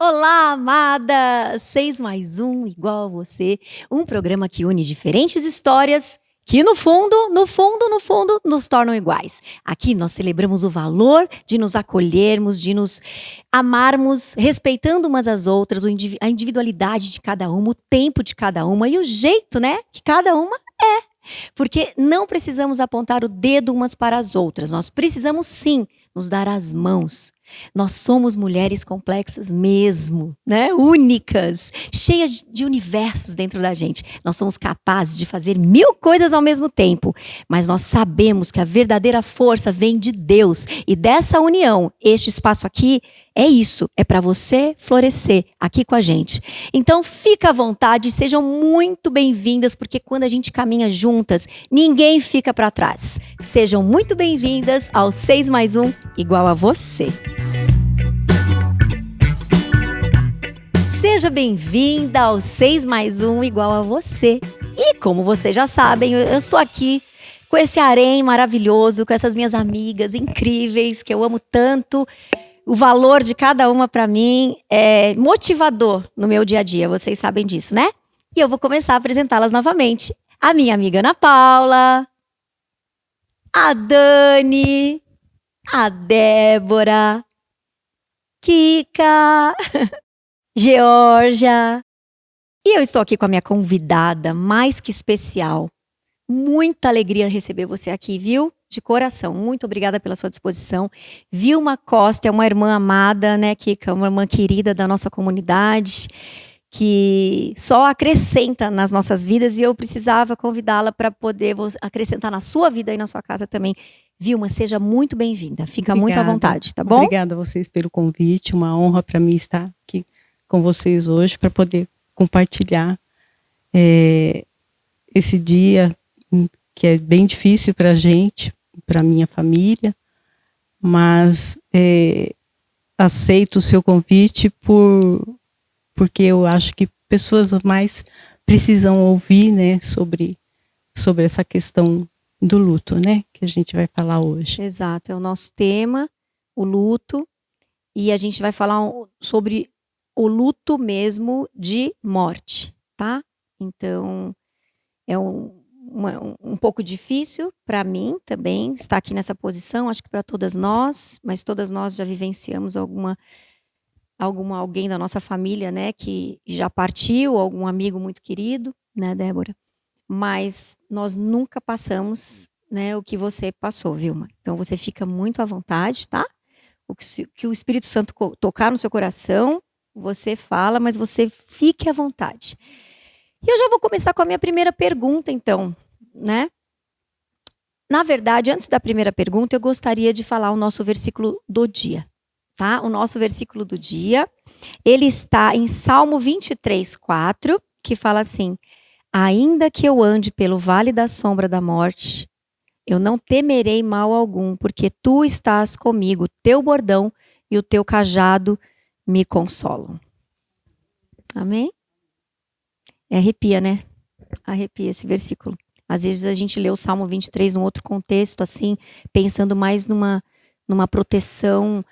Olá, amada! 6+1 igual a você. Um programa que une diferentes histórias que no fundo, nos tornam iguais. Aqui nós celebramos o valor de nos acolhermos, de nos amarmos, respeitando umas às outras, a individualidade de cada uma, o tempo de cada uma e o jeito, né, que cada uma é. Porque não precisamos apontar o dedo umas para as outras. Nós precisamos sim nos dar as mãos. Nós somos mulheres complexas mesmo, né? Únicas, cheias de universos dentro da gente. Nós somos capazes de fazer 1000 coisas ao mesmo tempo, mas nós sabemos que a verdadeira força vem de Deus e dessa união. Este espaço aqui é isso, é para você florescer aqui com a gente. Então fica à vontade, sejam muito bem-vindas, porque quando a gente caminha juntas, ninguém fica para trás. Sejam muito bem-vindas ao 6+1 igual a você. Seja bem-vinda ao 6+1 igual a você. E como vocês já sabem, eu estou aqui com esse harém maravilhoso, com essas minhas amigas incríveis, que eu amo tanto. O valor de cada uma para mim é motivador no meu dia a dia, vocês sabem disso, né? E eu vou começar a apresentá-las novamente. A minha amiga Ana Paula, a Dani, a Débora, Kika, Georgia. E eu estou aqui com a minha convidada mais que especial. Muita alegria receber você aqui, viu? De coração. Muito obrigada pela sua disposição. Vilma Costa é uma irmã amada, né, Kika? Uma irmã querida da nossa comunidade, que só acrescenta nas nossas vidas e eu precisava convidá-la para poder acrescentar na sua vida e na sua casa também. Vilma, seja muito bem-vinda. Fica muito à vontade, tá bom? Obrigada a vocês pelo convite. Uma honra para mim estar aqui com vocês hoje para poder compartilhar esse dia que é bem difícil para a gente, para minha família, mas aceito o seu convite porque eu acho que pessoas mais precisam ouvir, né, sobre essa questão do luto, né, que a gente vai falar hoje. Exato, é o nosso tema, o luto, e a gente vai falar sobre o luto mesmo de morte, tá? Então, é um pouco difícil para mim também estar aqui nessa posição, acho que para todas nós, mas todas nós já vivenciamos alguém da nossa família, né, que já partiu, algum amigo muito querido, né, Débora? Mas nós nunca passamos, né, o que você passou, Vilma. Então você fica muito à vontade, tá? O que o Espírito Santo tocar no seu coração, você fala, mas você fique à vontade. E eu já vou começar com a minha primeira pergunta, então, né? Na verdade, antes da primeira pergunta, eu gostaria de falar o nosso versículo do dia, tá? O nosso versículo do dia, ele está em Salmo 23:4, que fala assim: ainda que eu ande pelo vale da sombra da morte, eu não temerei mal algum, porque tu estás comigo, teu bordão e o teu cajado me consolam. Amém? Arrepia, né? Arrepia esse versículo. Às vezes a gente lê o Salmo 23 num outro contexto, assim, pensando mais numa proteção,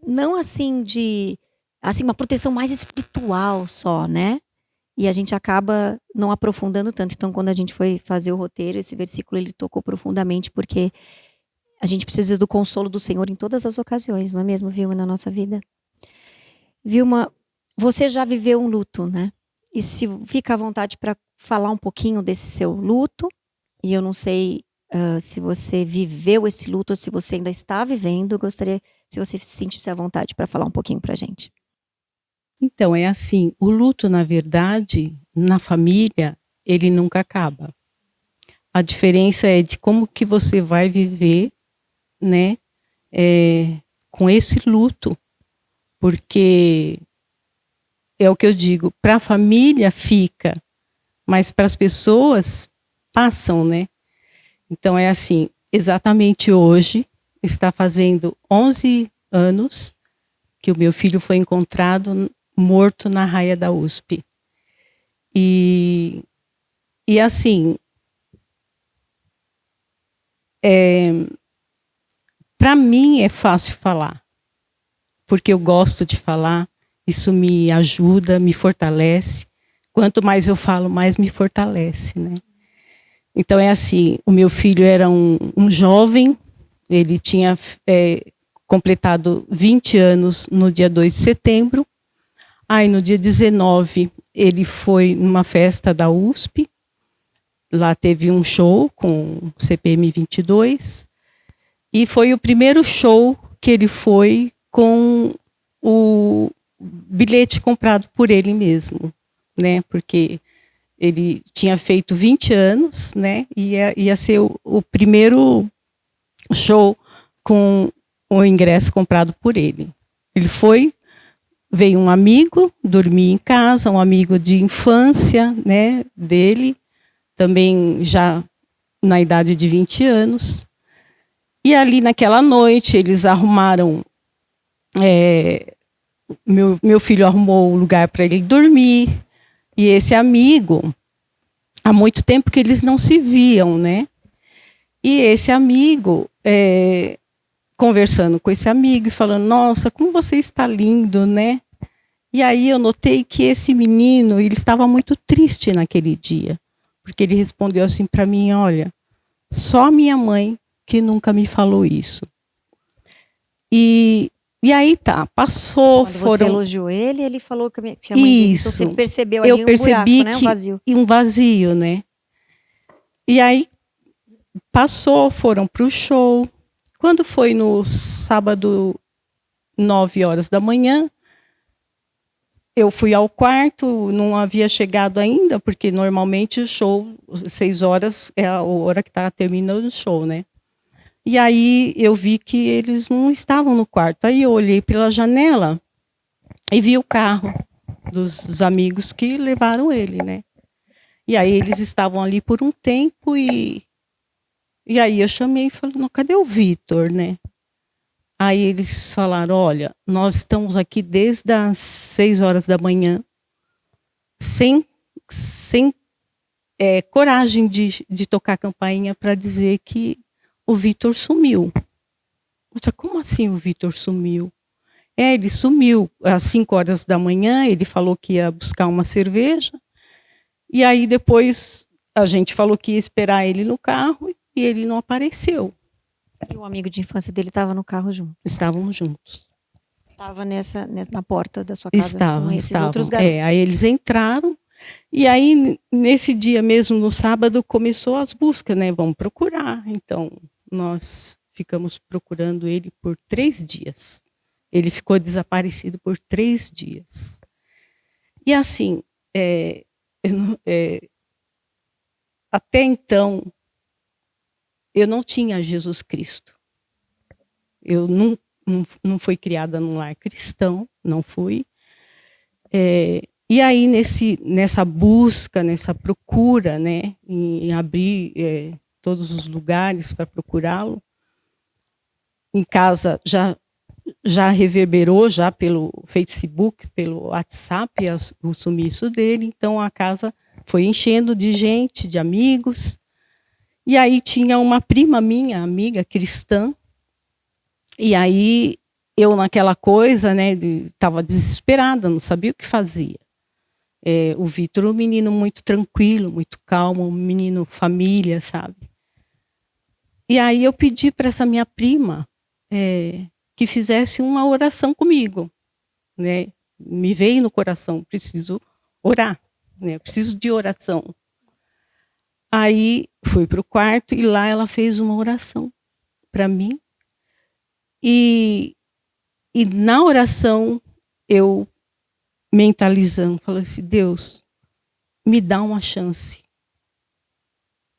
não assim uma proteção mais espiritual só, né? E a gente acaba não aprofundando tanto. Então, quando a gente foi fazer o roteiro, esse versículo ele tocou profundamente, porque a gente precisa do consolo do Senhor em todas as ocasiões, não é mesmo, Vilma, na nossa vida? Vilma, você já viveu um luto, né? E se fica à vontade para falar um pouquinho desse seu luto, e eu não sei se você viveu esse luto ou se você ainda está vivendo, eu gostaria se você se sentisse à vontade para falar um pouquinho para a gente. Então, é assim, o luto, na verdade, na família, ele nunca acaba. A diferença é de como que você vai viver, né, com esse luto. Porque é o que eu digo, para a família fica, mas para as pessoas passam, né? Então é assim, exatamente hoje, está fazendo 11 anos que o meu filho foi encontrado morto na raia da USP. E assim, para mim é fácil falar, porque eu gosto de falar, isso me ajuda, me fortalece. Quanto mais eu falo, mais me fortalece, né? Então é assim, o meu filho era um jovem, ele tinha completado 20 anos no dia 2 de setembro. Aí no dia 19 ele foi numa festa da USP, lá teve um show com CPM 22, e foi o primeiro show que ele foi com o bilhete comprado por ele mesmo, né? Porque ele tinha feito 20 anos, né? Ia ser o primeiro show com o ingresso comprado por ele. Ele foi, veio um amigo dormir em casa, um amigo de infância, né, dele, também já na idade de 20 anos. E ali naquela noite eles arrumaram, meu filho arrumou um lugar para ele dormir. E esse amigo, há muito tempo que eles não se viam, né? E esse amigo, conversando com esse amigo e falando, nossa, como você está lindo, né? E aí eu notei que esse menino, ele estava muito triste naquele dia. Porque ele respondeu assim para mim, olha, só minha mãe que nunca me falou isso. E aí tá, passou, Quando foram... você elogiou ele, ele falou que a mãe dele... Então você percebeu ali eu percebi buraco, né? Um vazio. Um vazio, né? E aí passou, foram para o show. Quando foi no sábado, 9 horas da manhã, eu fui ao quarto, não havia chegado ainda, porque normalmente o show, 6 horas, é a hora que está terminando o show, né? E aí eu vi que eles não estavam no quarto. Aí eu olhei pela janela e vi o carro dos amigos que levaram ele, né? E aí eles estavam ali por um tempo e aí eu chamei e falei, não, cadê o Vitor, né? Aí eles falaram, olha, nós estamos aqui desde as 6 horas da manhã, sem coragem de tocar a campainha para dizer que o Vitor sumiu. Poxa, como assim o Vitor sumiu? Ele sumiu às 5 horas da manhã, ele falou que ia buscar uma cerveja, e aí depois a gente falou que ia esperar ele no carro e ele não apareceu. E o amigo de infância dele estava no carro junto? Estávamos juntos. Estava na porta da sua casa com esses outros garotos. Aí eles entraram, e aí nesse dia mesmo, no sábado, começou as buscas, né? Vamos procurar. Então, nós ficamos procurando ele por 3 dias. Ele ficou desaparecido por 3 dias. E assim, até então, eu não tinha Jesus Cristo. Eu não fui criada num lar cristão, não fui. E aí, nessa busca, nessa procura, né, em abrir todos os lugares para procurá-lo, em casa já reverberou já pelo Facebook, pelo WhatsApp, o sumiço dele. Então, a casa foi enchendo de gente, de amigos. E aí tinha uma prima minha, amiga cristã, e aí eu naquela coisa, né, estava desesperada, não sabia o que fazia. O Vitor, um menino muito tranquilo, muito calmo, um menino família, sabe? E aí eu pedi para essa minha prima que fizesse uma oração comigo, né? Me veio no coração, preciso orar, né? Preciso de oração. Aí fui para o quarto e lá ela fez uma oração para mim. E na oração eu mentalizando, falei assim, Deus, me dá uma chance.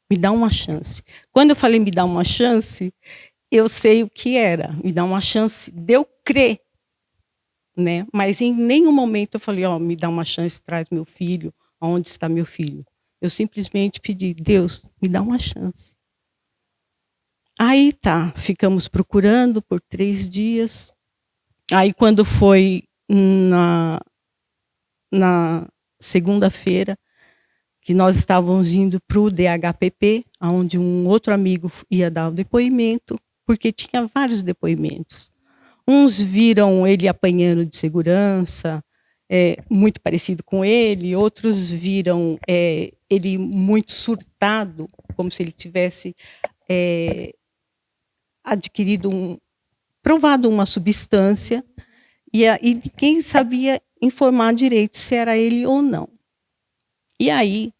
Me dá uma chance. Quando eu falei me dá uma chance, eu sei o que era. Me dá uma chance de eu crer. Né? Mas em nenhum momento eu falei, me dá uma chance, traz meu filho. Onde está meu filho? Eu simplesmente pedi, Deus, me dá uma chance. Aí tá, ficamos procurando por 3 dias. Aí quando foi na segunda-feira, que nós estávamos indo para o DHPP, onde um outro amigo ia dar o depoimento, porque tinha vários depoimentos. Uns viram ele apanhando de segurança, muito parecido com ele. Outros viram ele muito surtado, como se ele tivesse provado uma substância, e ninguém sabia informar direito se era ele ou não. E aí,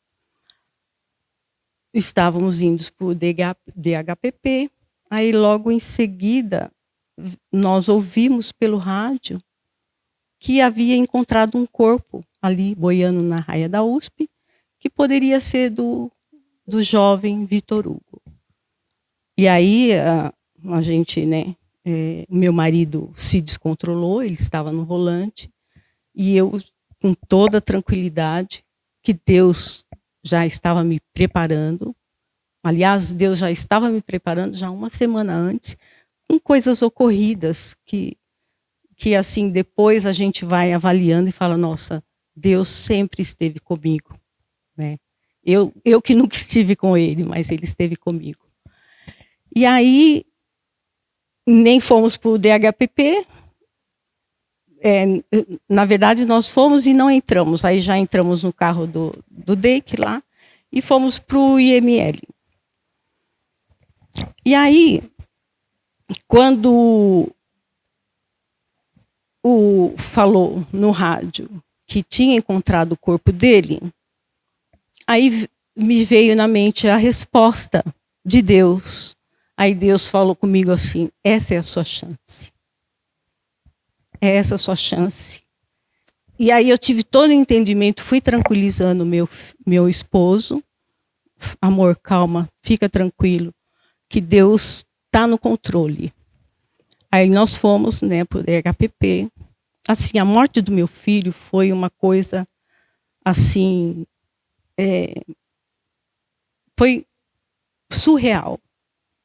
estávamos indo para o DHPP, aí logo em seguida, nós ouvimos pelo rádio que havia encontrado um corpo ali, boiando na raia da USP, que poderia ser do jovem Vitor Hugo. E aí, a gente, meu marido se descontrolou, ele estava no volante, e eu, com toda tranquilidade, que Deus já estava me preparando. Aliás, Deus já estava me preparando já uma semana antes, com coisas ocorridas que assim, depois a gente vai avaliando e fala, nossa, Deus sempre esteve comigo, né? Eu que nunca estive com ele, mas ele esteve comigo. E aí, nem fomos para o DHPP. Na verdade, nós fomos e não entramos. Aí já entramos no carro do DEIC lá e fomos para o IML. E aí, quando falou no rádio que tinha encontrado o corpo dele, aí me veio na mente a resposta de Deus. Aí Deus falou comigo assim, essa é a sua chance. É essa a sua chance. E aí eu tive todo o entendimento, fui tranquilizando meu esposo. Amor, calma, fica tranquilo, que Deus está no controle. Aí nós fomos, para o DHPP. Assim, a morte do meu filho foi uma coisa, assim, foi surreal.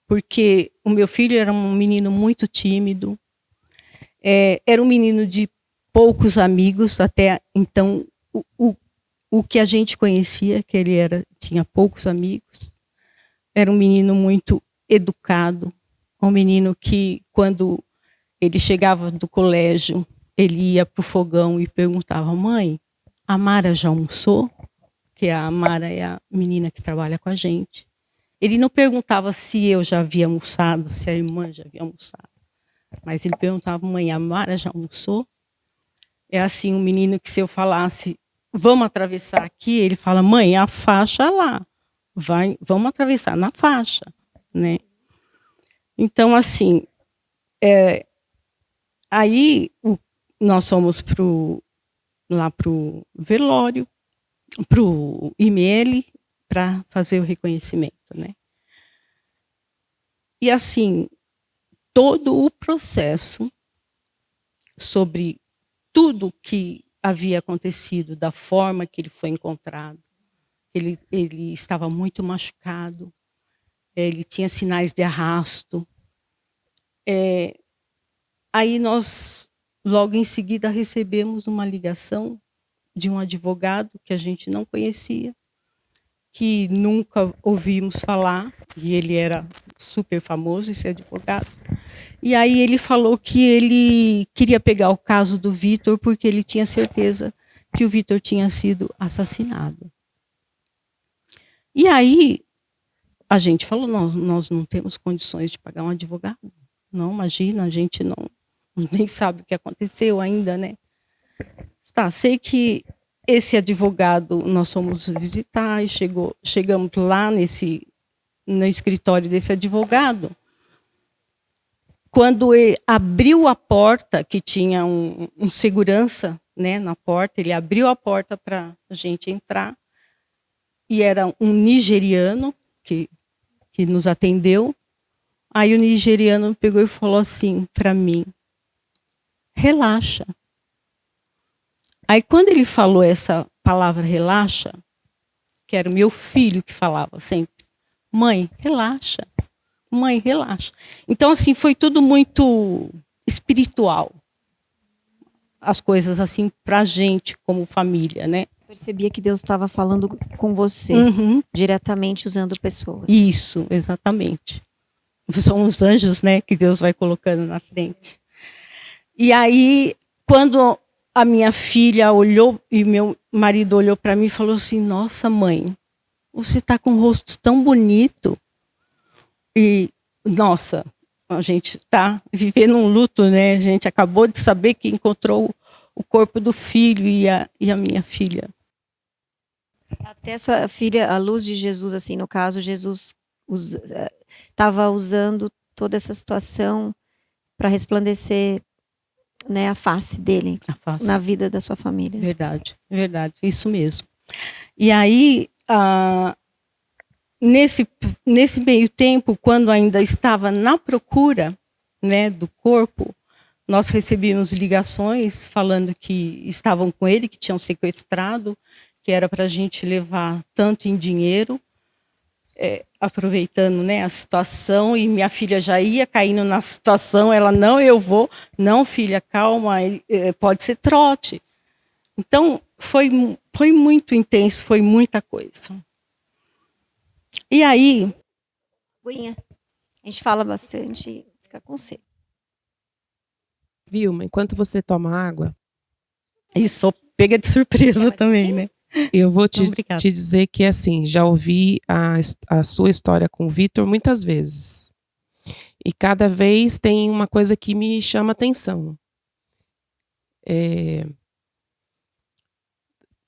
Porque o meu filho era um menino muito tímido, era um menino de poucos amigos, até então o que a gente conhecia, que ele tinha poucos amigos. Era um menino muito educado, um menino que, quando ele chegava do colégio, ele ia para o fogão e perguntava, mãe, a Mara já almoçou? Que a Mara é a menina que trabalha com a gente. Ele não perguntava se eu já havia almoçado, se a irmã já havia almoçado. Mas ele perguntava, mãe, a Mara já almoçou? É assim, um menino que, se eu falasse, vamos atravessar aqui, ele fala, mãe, a faixa lá. Vamos atravessar na faixa, né? Então, assim, aí nós fomos lá para o velório, para o IML, para fazer o reconhecimento, né? E assim, todo o processo sobre tudo que havia acontecido, da forma que ele foi encontrado, ele estava muito machucado, ele tinha sinais de arrasto. Aí nós, logo em seguida, recebemos uma ligação de um advogado que a gente não conhecia, que nunca ouvimos falar, e ele era super famoso, esse advogado. E aí ele falou que ele queria pegar o caso do Vitor, porque ele tinha certeza que o Vitor tinha sido assassinado. E aí a gente falou, nós não temos condições de pagar um advogado. Não, imagina, a gente nem sabe o que aconteceu ainda, né? Tá, sei que esse advogado, nós fomos visitar e chegamos lá no escritório desse advogado. Quando ele abriu a porta, que tinha um segurança, né, na porta, ele abriu a porta para a gente entrar, e era um nigeriano que nos atendeu. Aí o nigeriano pegou e falou assim para mim, relaxa. Aí quando ele falou essa palavra relaxa, que era o meu filho que falava sempre, mãe, relaxa. Mãe, relaxa. Então, assim, foi tudo muito espiritual. As coisas, assim, pra gente, como família, né? Percebia que Deus estava falando com você, diretamente usando pessoas. Isso, exatamente. São os anjos, né, que Deus vai colocando na frente. E aí, quando a minha filha olhou e meu marido olhou para mim e falou assim: nossa, mãe, você está com um rosto tão bonito. E, nossa, a gente está vivendo um luto, né? A gente acabou de saber que encontrou o corpo do filho e a minha filha. Até sua filha, a luz de Jesus, assim, no caso, Jesus estava usando toda essa situação para resplandecer, né, a face dele na vida da sua família. Verdade, verdade, isso mesmo. E aí, nesse meio tempo, quando ainda estava na procura, né, do corpo, nós recebíamos ligações falando que estavam com ele, que tinham sequestrado, que era para a gente levar tanto em dinheiro, aproveitando, né, a situação, e minha filha já ia caindo na situação, ela, não, eu vou, não, filha, calma, pode ser trote. Então, foi muito intenso, foi muita coisa. E aí... A gente fala bastante, fica com sede. Vilma, enquanto você toma água... Isso, pega de surpresa também, né? Eu vou te dizer que, assim, já ouvi a sua história com o Vitor muitas vezes. E cada vez tem uma coisa que me chama atenção.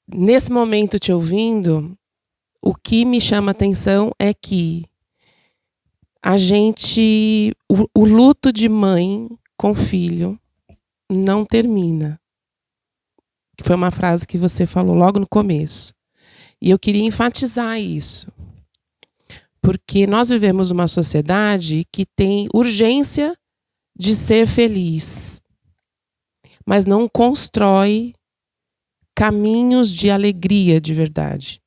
Nesse momento, te ouvindo, o que me chama atenção é que o luto de mãe com filho não termina. Que foi uma frase que você falou logo no começo. E eu queria enfatizar isso. Porque nós vivemos uma sociedade que tem urgência de ser feliz, mas não constrói caminhos de alegria de verdade.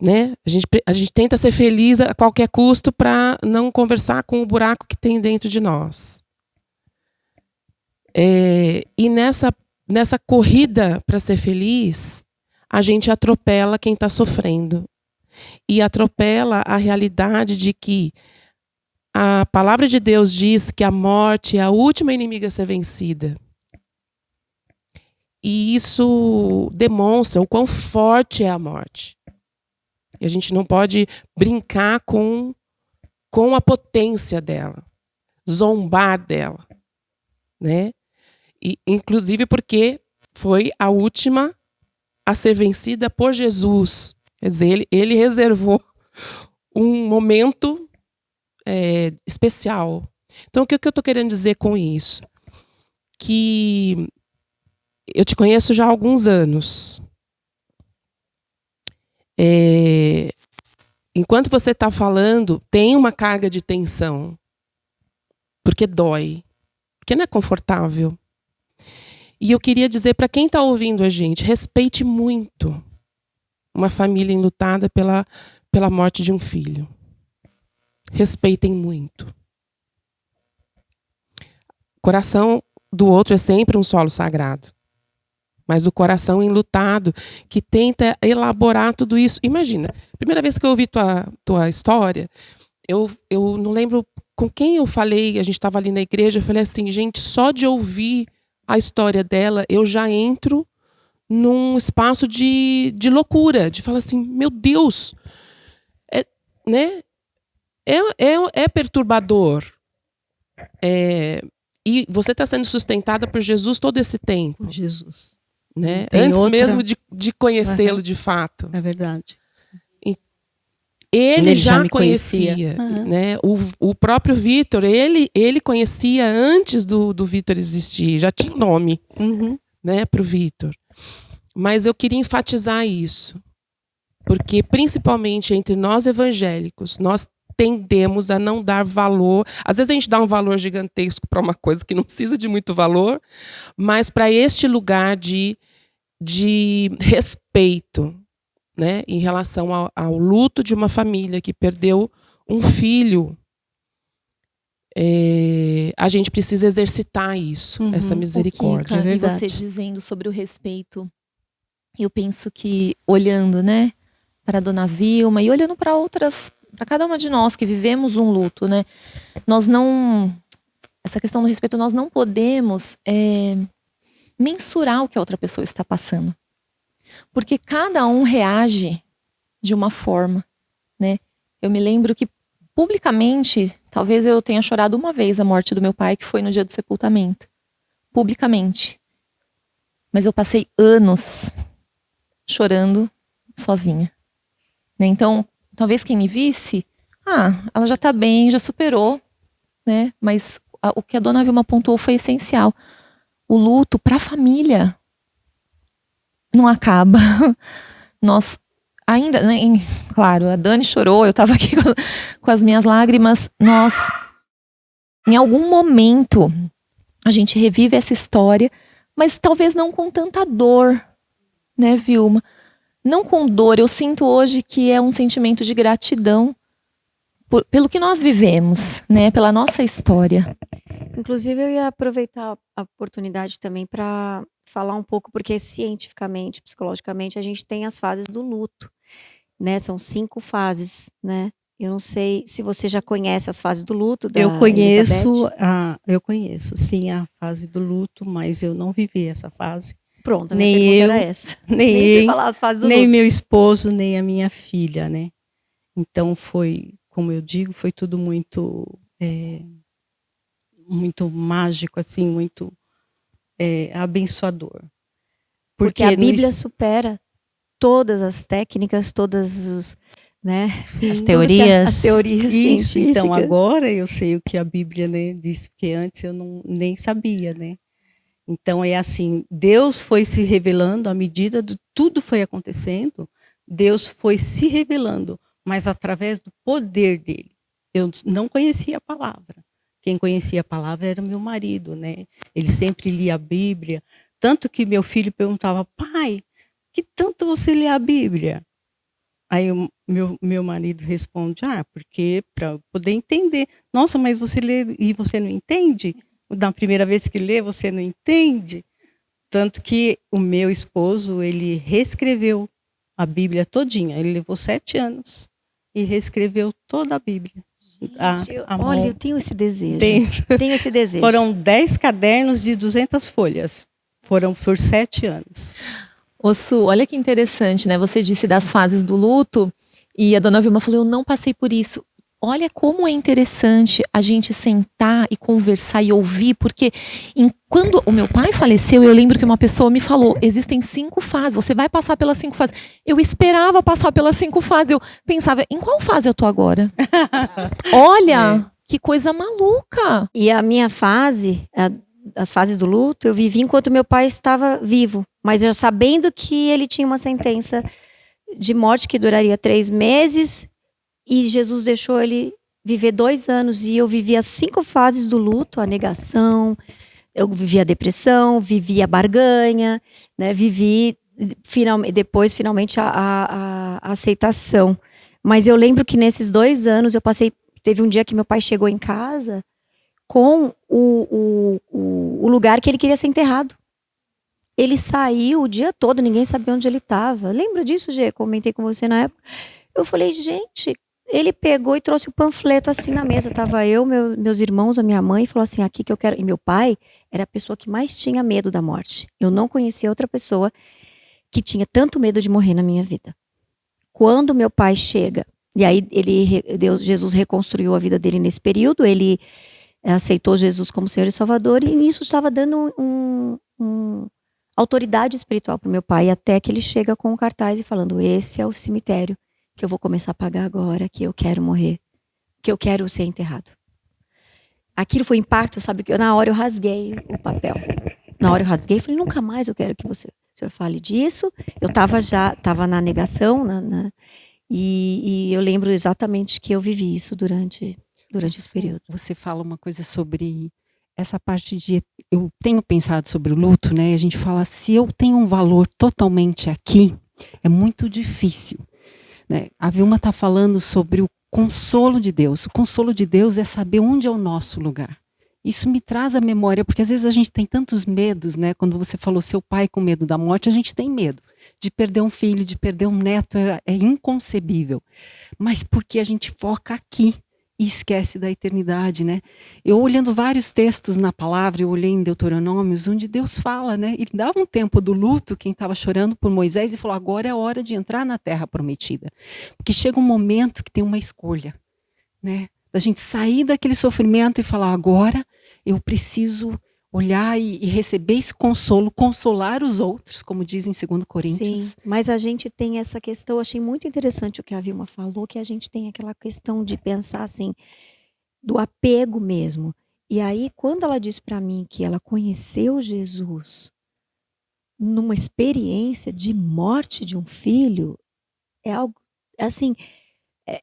Né? A gente tenta ser feliz a qualquer custo para não conversar com o buraco que tem dentro de nós. E nessa corrida para ser feliz, a gente atropela quem está sofrendo. E atropela a realidade de que a palavra de Deus diz que a morte é a última inimiga a ser vencida. E isso demonstra o quão forte é a morte. E a gente não pode brincar com a potência dela, zombar dela, né? E, inclusive porque foi a última a ser vencida por Jesus. Quer dizer, ele reservou um momento especial. Então, o que eu estou querendo dizer com isso? Que eu te conheço já há alguns anos. Enquanto você está falando, tem uma carga de tensão. Porque dói. Porque não é confortável. E eu queria dizer para quem está ouvindo a gente, respeite muito uma família enlutada pela morte de um filho. Respeitem muito. O coração do outro é sempre um solo sagrado. Mas o coração enlutado que tenta elaborar tudo isso. Imagina, primeira vez que eu ouvi tua história, eu não lembro com quem eu falei, a gente estava ali na igreja, eu falei assim, gente, só de ouvir a história dela, eu já entro num espaço de loucura, de falar assim, meu Deus, né? É perturbador. E você está sendo sustentada por Jesus todo esse tempo. Por Jesus. Né? Antes mesmo de conhecê-lo de fato. É verdade. Ele já conhecia. Né? O próprio Vitor, ele conhecia antes do Vitor existir, já tinha nome, né, para o Vitor. Mas eu queria enfatizar isso, porque principalmente entre nós evangélicos, nós tendemos a não dar valor. Às vezes a gente dá um valor gigantesco para uma coisa que não precisa de muito valor, mas para este lugar de respeito, né, em relação ao luto de uma família que perdeu um filho, a gente precisa exercitar isso, essa misericórdia. Kika, e você dizendo sobre o respeito, eu penso que olhando, né, para a dona Vilma e olhando para cada uma de nós que vivemos um luto, né, nós não essa questão do respeito, nós não podemos mensurar o que a outra pessoa está passando. Porque cada um reage de uma forma, né? Eu me lembro que publicamente, talvez eu tenha chorado uma vez a morte do meu pai, que foi no dia do sepultamento. Publicamente. Mas eu passei anos chorando sozinha. Né? Então, talvez quem me visse, ela já tá bem, já superou, né? Mas o que a dona Vilma pontuou foi essencial. O luto para a família não acaba. Nós ainda, né, claro, a Dani chorou, eu estava aqui com as minhas lágrimas. Nós, em algum momento, a gente revive essa história, mas talvez não com tanta dor, né, Vilma? Não com dor. Eu sinto hoje que é um sentimento de gratidão pelo que nós vivemos, né, pela nossa história. Inclusive, eu ia aproveitar a oportunidade também para falar um pouco, porque cientificamente, psicologicamente, a gente tem as fases do luto, né? São 5 fases, né? Eu não sei se você já conhece as fases do luto da Eu conheço, Elizabeth. sim, a fase do luto, mas eu não vivi essa fase. Pronto, a minha pergunta era essa. Nem sei falar as fases do nem luto. meu esposo, nem a minha filha, né? Então foi, como eu digo, foi tudo muito muito mágico, assim, muito abençoador. Porque a Bíblia supera todas as técnicas, todas os, né? Sim, as teorias Isso, científicas. então agora eu sei o que a Bíblia, né, diz, porque antes eu nem sabia, né? Então é assim, Deus foi se revelando à medida de tudo foi acontecendo, Deus foi se revelando, mas através do poder dele. Eu não conhecia a palavra. Quem conhecia a palavra era meu marido, né? Ele sempre lia a Bíblia, tanto que meu filho perguntava: "Pai, que tanto você lê a Bíblia?" Aí o meu marido responde: porque para poder entender. Nossa, mas você lê e você não entende? Da primeira vez que lê, você não entende? Tanto que o meu esposo, ele reescreveu a Bíblia todinha. Ele levou 7 anos e reescreveu toda a Bíblia. Olha, eu tenho esse desejo. Tenho esse desejo. Foram 10 cadernos de 200 folhas. Foram por 7 anos. Ô Su, olha que interessante, né? Você disse das fases do luto e a dona Vilma falou, eu não passei por isso. Olha como é interessante a gente sentar e conversar e ouvir, porque quando o meu pai faleceu, eu lembro que uma pessoa me falou, existem 5 fases, você vai passar pelas 5 fases. Eu esperava passar pelas 5 fases, eu pensava, em qual fase eu tô agora? Olha, que coisa maluca! E a minha fase, as fases do luto, eu vivi enquanto meu pai estava vivo, mas eu sabendo que ele tinha uma sentença de morte que duraria 3 meses, e Jesus deixou ele viver 2 anos, e eu vivi as 5 fases do luto, a negação, eu vivi a depressão, vivi a barganha, né, vivi finalmente a aceitação. Mas eu lembro que nesses 2 anos teve um dia que meu pai chegou em casa com o lugar que ele queria ser enterrado. Ele saiu o dia todo, ninguém sabia onde ele estava. Lembra disso, Gê? Comentei com você na época. Eu falei, gente, ele pegou e trouxe o panfleto assim na mesa. Tava eu, meus irmãos, a minha mãe, e falou assim, aqui que eu quero. E meu pai era a pessoa que mais tinha medo da morte. Eu não conhecia outra pessoa que tinha tanto medo de morrer na minha vida. Quando meu pai chega, e aí Jesus reconstruiu a vida dele nesse período, ele aceitou Jesus como Senhor e Salvador, e nisso estava dando autoridade espiritual para o meu pai, até que ele chega com um cartaz e falando, esse é o cemitério que eu vou começar a pagar agora, que eu quero morrer, que eu quero ser enterrado. Aquilo foi impacto, sabe? Na hora eu rasguei o papel. Na hora eu rasguei e falei, nunca mais eu quero que o senhor fale disso. Eu estava na negação, e eu lembro exatamente que eu vivi isso durante esse período. Você fala uma coisa sobre essa parte de... Eu tenho pensado sobre o luto, né? A gente fala, se eu tenho um valor totalmente aqui, é muito difícil. Né? A Vilma está falando sobre o consolo de Deus. O consolo de Deus é saber onde é o nosso lugar. Isso me traz a memória, porque às vezes a gente tem tantos medos, né? Quando você falou seu pai com medo da morte, a gente tem medo de perder um filho, de perder um neto, é inconcebível. Mas porque a gente foca aqui. e esquece da eternidade, né? Eu olhando vários textos na palavra, eu olhei em Deuteronômios, onde Deus fala, né? Ele dava um tempo do luto, quem estava chorando por Moisés, e falou, agora é a hora de entrar na terra prometida. Porque chega um momento que tem uma escolha, né? Da gente sair daquele sofrimento e falar, agora eu preciso olhar e receber esse consolo, consolar os outros, como diz em 2 Coríntios. Sim, mas a gente tem essa questão, eu achei muito interessante o que a Vilma falou, que a gente tem aquela questão de pensar assim, do apego mesmo. E aí, quando ela disse para mim que ela conheceu Jesus numa experiência de morte de um filho, é algo assim,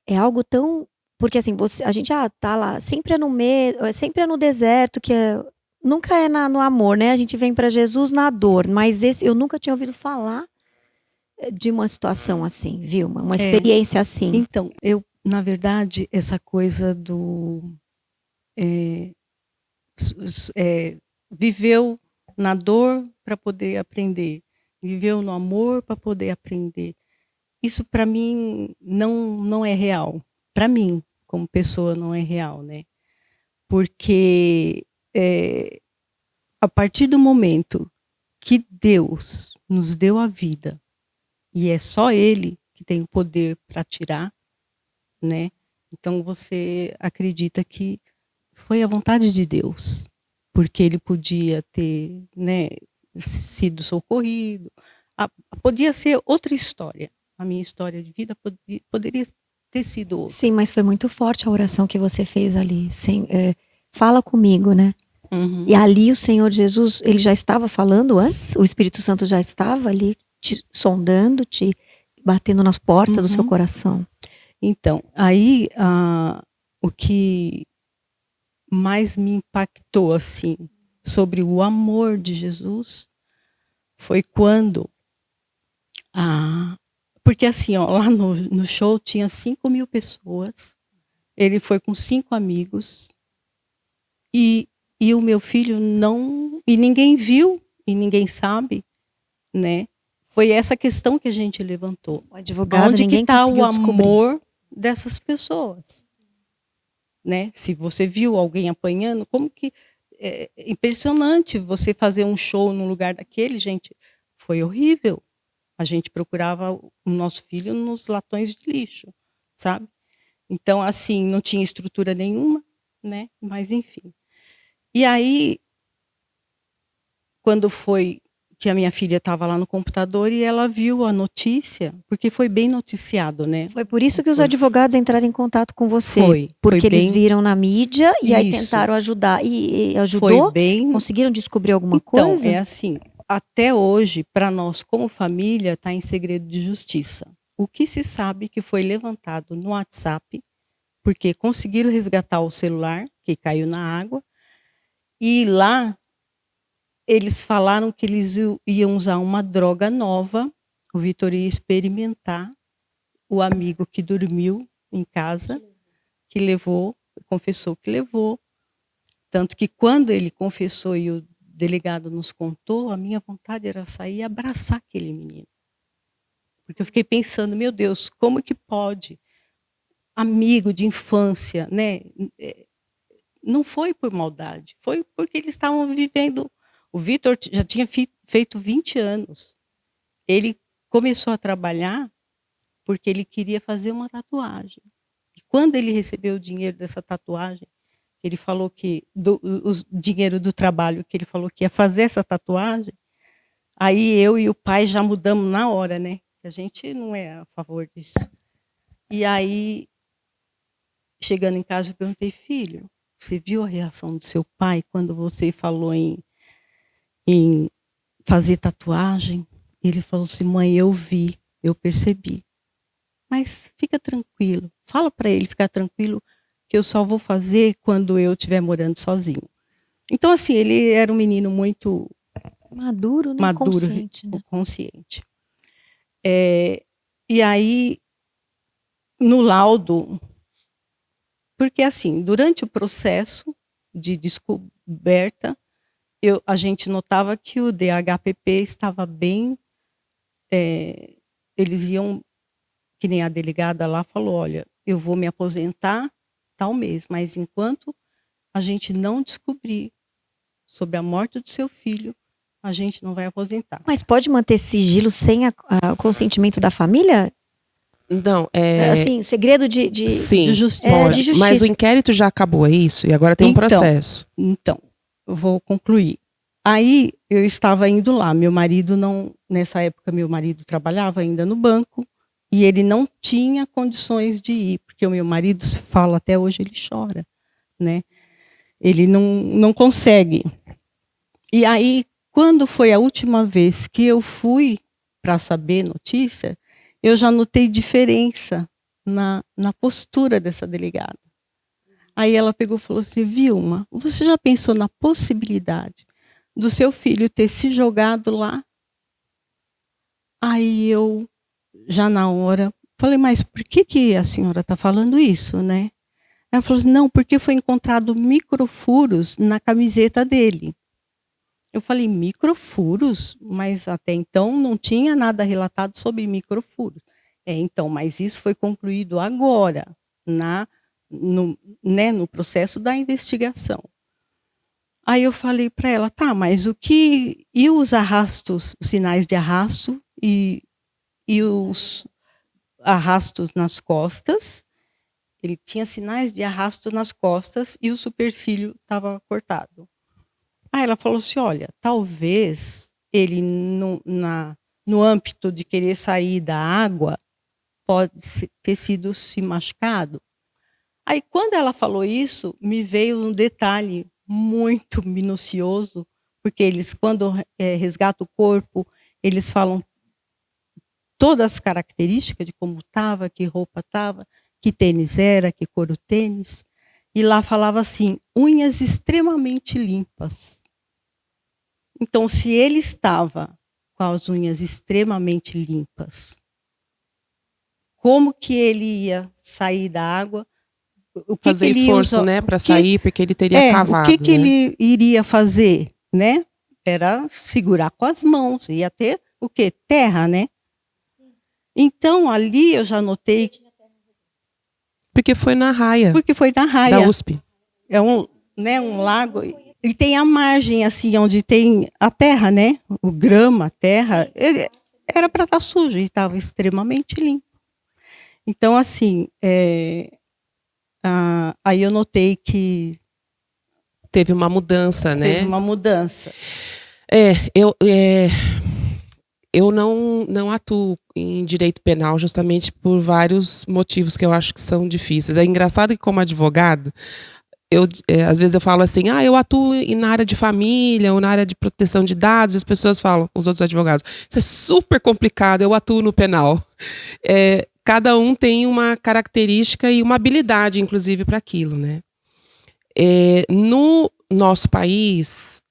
é algo tão, porque assim, a gente tá lá, sempre é no meio, sempre é no deserto, nunca é no amor, né? A gente vem para Jesus na dor, mas eu nunca tinha ouvido falar de uma situação assim, Vilma, uma experiência assim. Então, na verdade, essa coisa do viveu na dor para poder aprender, viveu no amor para poder aprender. Isso para mim não é real. Para mim, como pessoa, não é real, né? Porque a partir do momento que Deus nos deu a vida, e é só Ele que tem o poder para tirar, né? Então você acredita que foi a vontade de Deus, porque Ele podia ter, né, sido socorrido, podia ser outra história. A minha história de vida poderia ter sido outra. Sim, mas foi muito forte a oração que você fez ali. Fala comigo, né? Uhum. E ali o Senhor Jesus, ele já estava falando antes? O Espírito Santo já estava ali te sondando, te batendo nas portas do seu coração? Então, aí o que mais me impactou assim sobre o amor de Jesus foi quando porque assim, ó, lá no show tinha 5.000 pessoas, ele foi com 5 amigos e o meu filho não, e ninguém viu e ninguém sabe, né? Foi essa questão que a gente levantou. O advogado, onde ninguém que está o descobrir. amor dessas pessoas, né? Se você viu alguém apanhando, como que é impressionante você fazer um show num lugar daquele, gente, foi horrível. A gente procurava o nosso filho nos latões de lixo, sabe? Então, assim, não tinha estrutura nenhuma, né? Mas, enfim. E aí, quando foi que a minha filha estava lá no computador e ela viu a notícia, porque foi bem noticiado, né? Foi por isso que os advogados entraram em contato com você. Foi porque eles bem... viram na mídia e aí Isso. tentaram ajudar. E ajudou? Foi bem... Conseguiram descobrir alguma então, coisa? É assim, até hoje, para nós como família, está em segredo de justiça. O que se sabe que foi levantado no WhatsApp, porque conseguiram resgatar o celular, que caiu na água, e lá eles falaram que eles iam usar uma droga nova, o Vitor ia experimentar, o amigo que dormiu em casa, que levou, confessou que levou, tanto que quando ele confessou e o delegado nos contou, a minha vontade era sair e abraçar aquele menino. Porque eu fiquei pensando, meu Deus, como que pode? Amigo de infância, né? Não foi por maldade, foi porque eles estavam vivendo. O Vitor já tinha feito 20 anos. Ele começou a trabalhar porque ele queria fazer uma tatuagem. E quando ele recebeu o dinheiro dessa tatuagem, ele falou que o dinheiro do trabalho, que ele falou que ia fazer essa tatuagem, aí eu e o pai já mudamos na hora, né? A gente não é a favor disso. E aí, chegando em casa, eu perguntei, filho, você viu a reação do seu pai quando você falou em fazer tatuagem? Ele falou assim, mãe, eu vi, eu percebi. Mas fica tranquilo, fala para ele ficar tranquilo, que eu só vou fazer quando eu estiver morando sozinho. Então, assim, ele era um menino muito maduro, né? Maduro, consciente. E aí, no laudo, porque assim, durante o processo de descoberta, a gente notava que o DHPP estava bem, eles iam, que nem a delegada lá falou, olha, eu vou me aposentar, tal mês, mas enquanto a gente não descobrir sobre a morte do seu filho, a gente não vai aposentar. Mas pode manter sigilo sem o consentimento da família? Não, Assim, segredo sim, de justiça. pode, de justiça. mas o inquérito já acabou, é isso? E agora tem um Então, processo. Então, eu vou concluir. Aí eu estava indo lá, meu marido não, nessa época meu marido trabalhava ainda no banco e ele não tinha condições de ir, porque o meu marido fala até hoje, ele chora, né? Ele não consegue. E aí, quando foi a última vez que eu fui para saber notícia, eu já notei diferença na postura dessa delegada. Aí ela pegou e falou assim, Vilma, você já pensou na possibilidade do seu filho ter se jogado lá? Aí eu, já na hora, falei, mas por que a senhora está falando isso, né? Ela falou assim, não, porque foi encontrado microfuros na camiseta dele. Eu falei, microfuros? Mas até então não tinha nada relatado sobre microfuros. Então, mas isso foi concluído agora, no processo da investigação. Aí eu falei para ela, tá, mas e os arrastos, sinais de arrasto e os arrastos nas costas? Ele tinha sinais de arrasto nas costas e o supercílio estava cortado. Aí ela falou assim, olha, talvez ele, no âmbito de querer sair da água, pode ter sido se machucado. Aí, quando ela falou isso, me veio um detalhe muito minucioso, porque eles, quando resgatam o corpo, eles falam todas as características de como estava, que roupa estava, que tênis era, que cor o tênis. E lá falava assim, unhas extremamente limpas. Então, se ele estava com as unhas extremamente limpas, como que ele ia sair da água? Fazer esforço, né, para sair, porque ele teria cavado. O que ele iria fazer, né? Era segurar com as mãos, ia ter o quê? Terra, né? Então, ali eu já notei... Porque foi na raia. Porque foi na raia. Da USP. É um lago... Ele tem a margem, assim, onde tem a terra, né? O grama, a terra. Era para estar sujo e estava extremamente limpo. Então, assim, aí eu notei que... Teve uma mudança, né? Teve uma mudança. Eu não atuo em direito penal justamente por vários motivos que eu acho que são difíceis. É engraçado que, como advogado... às vezes eu falo assim, eu atuo na área de família ou na área de proteção de dados, e as pessoas falam, os outros advogados, isso é super complicado, eu atuo no penal. Cada um tem uma característica e uma habilidade, inclusive, para aquilo, né? No nosso país,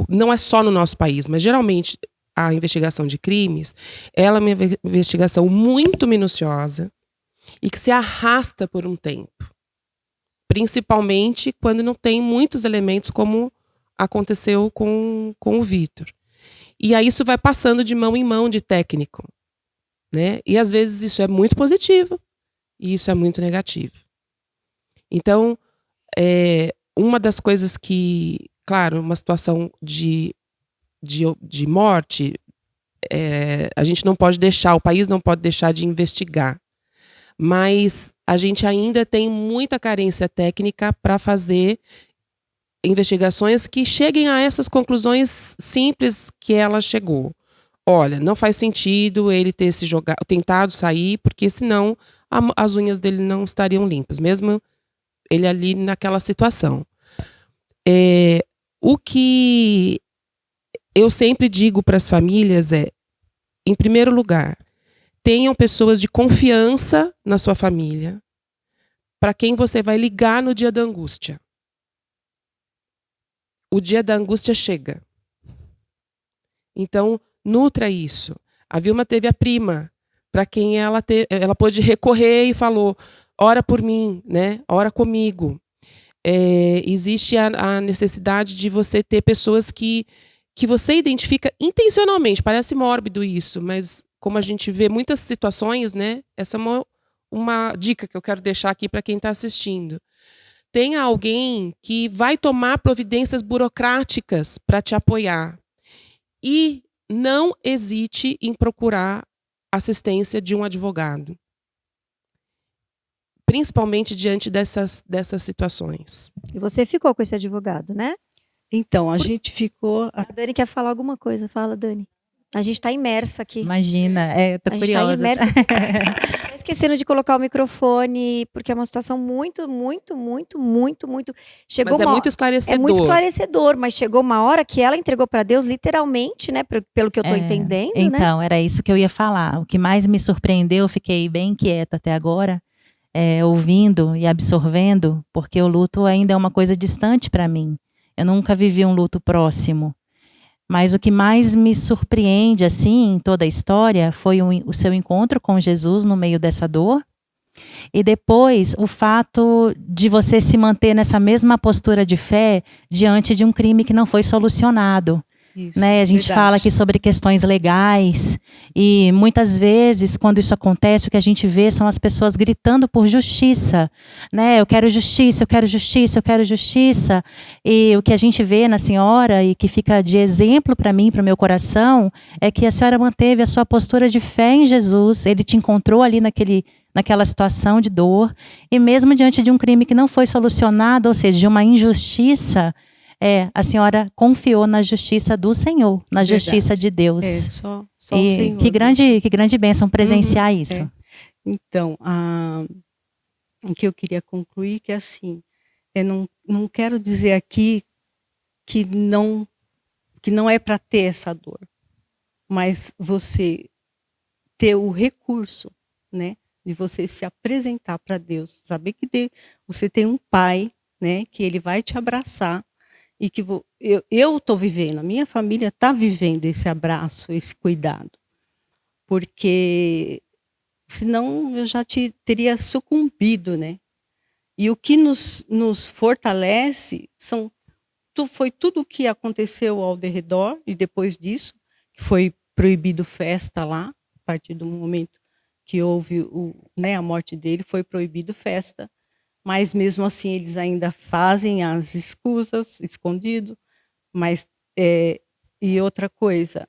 não é só no nosso país, mas geralmente a investigação de crimes, ela é uma investigação muito minuciosa e que se arrasta por um tempo. Principalmente quando não tem muitos elementos, como aconteceu com o Vitor. E aí isso vai passando de mão em mão de técnico, né? E às vezes isso é muito positivo e isso é muito negativo. Então, uma das coisas que, claro, uma situação de morte, a gente não pode deixar, o país não pode deixar de investigar. Mas a gente ainda tem muita carência técnica para fazer investigações que cheguem a essas conclusões simples que ela chegou. Olha, não faz sentido ele ter tentado sair, porque senão as unhas dele não estariam limpas, mesmo ele ali naquela situação. O que eu sempre digo para as famílias em primeiro lugar, tenham pessoas de confiança na sua família, para quem você vai ligar no dia da angústia. O dia da angústia chega. Então, nutra isso. A Vilma teve a prima, para quem ela pôde recorrer e falou, ora por mim, né? Ora comigo. Existe a necessidade de você ter pessoas que você identifica intencionalmente. Parece mórbido isso, mas... como a gente vê muitas situações, né? Essa é uma dica que eu quero deixar aqui para quem está assistindo. Tenha alguém que vai tomar providências burocráticas para te apoiar. E não hesite em procurar assistência de um advogado. Principalmente diante dessas situações. E você ficou com esse advogado, né? Então, a gente ficou. A Dani quer falar alguma coisa. Fala, Dani. A gente está imersa aqui. Imagina, tô A gente está curiosa. imersa. Tá esquecendo de colocar o microfone, porque é uma situação muito. Chegou Mas é muito esclarecedor. É muito esclarecedor, mas chegou uma hora que ela entregou para Deus, literalmente, né? Pelo que eu estou entendendo, né? Então, era isso que eu ia falar. O que mais me surpreendeu, eu fiquei bem quieta até agora, ouvindo e absorvendo, porque o luto ainda é uma coisa distante para mim. Eu nunca vivi um luto próximo. Mas o que mais me surpreende, assim, em toda a história, foi o seu encontro com Jesus no meio dessa dor. E depois, o fato de você se manter nessa mesma postura de fé diante de um crime que não foi solucionado. Isso, Né? A gente verdade. fala aqui sobre questões legais e muitas vezes, quando isso acontece, o que a gente vê são as pessoas gritando por justiça, né? Eu quero justiça, eu quero justiça, eu quero justiça. E o que a gente vê na senhora e que fica de exemplo para mim, para o meu coração, é que a senhora manteve a sua postura de fé em Jesus. Ele te encontrou ali naquela situação de dor e mesmo diante de um crime que não foi solucionado, ou seja, de uma injustiça, a senhora confiou na justiça do Senhor, na Verdade. justiça de Deus. Só o E Senhor. que grande bênção presenciar isso. Então, o que eu queria concluir que é assim, não quero dizer aqui que não é para ter essa dor, mas você ter o recurso, né, de você se apresentar para Deus, saber que você tem um pai, né, que ele vai te abraçar. E que eu estou vivendo, a minha família está vivendo esse abraço, esse cuidado. Porque senão eu já teria sucumbido, né? E o que nos fortalece foi tudo o que aconteceu ao redor, e depois disso, que foi proibido festa lá, a partir do momento que houve a morte dele, foi proibido festa. Mas mesmo assim eles ainda fazem as escusas, escondido. Mas, e outra coisa,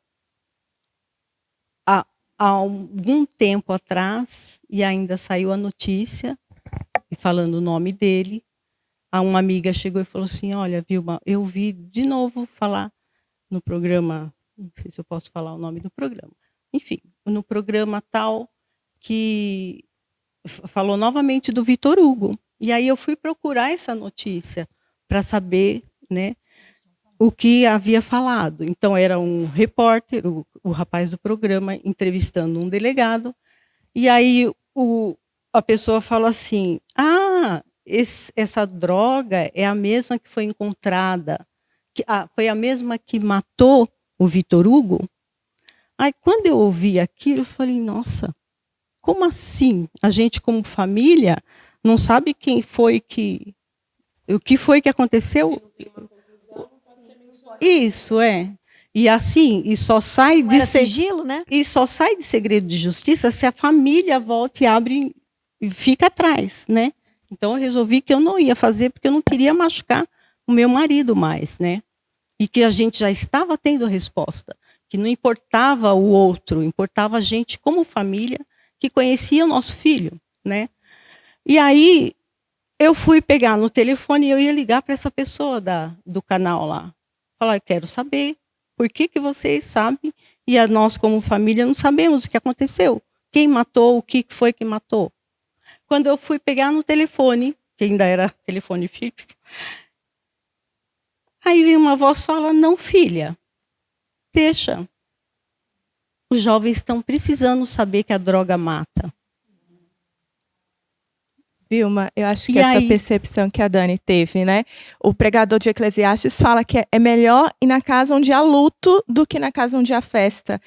há algum tempo atrás, e ainda saiu a notícia, falando o nome dele, uma amiga chegou e falou assim, olha, Vilma, eu vi de novo falar no programa, não sei se eu posso falar o nome do programa, enfim, no programa tal, que falou novamente do Vitor Hugo. E aí eu fui procurar essa notícia para saber, né, o que havia falado. Então era um repórter, o rapaz do programa, entrevistando um delegado. E aí a pessoa fala assim, essa droga é a mesma que foi encontrada, foi a mesma que matou o Vitor Hugo? Aí quando eu ouvi aquilo, eu falei, nossa, como assim? A gente como família não sabe o que foi que aconteceu? Isso E assim, só sai de sigilo, né? E só sai de segredo de justiça se a família volta e abre e fica atrás, né? Então eu resolvi que eu não ia fazer porque eu não queria machucar o meu marido mais, né? E que a gente já estava tendo resposta, que não importava o outro, importava a gente como família que conhecia o nosso filho, né? E aí, eu fui pegar no telefone e eu ia ligar para essa pessoa do canal lá. Falar, eu quero saber por que vocês sabem e nós, como família, não sabemos o que aconteceu. Quem matou, o que foi que matou. Quando eu fui pegar no telefone, que ainda era telefone fixo, aí veio uma voz e fala, não, filha, deixa. Os jovens estão precisando saber que a droga mata. Vilma, eu acho que essa percepção que a Dani teve, né? O pregador de Eclesiastes fala que é melhor ir na casa onde há luto do que na casa onde há festa.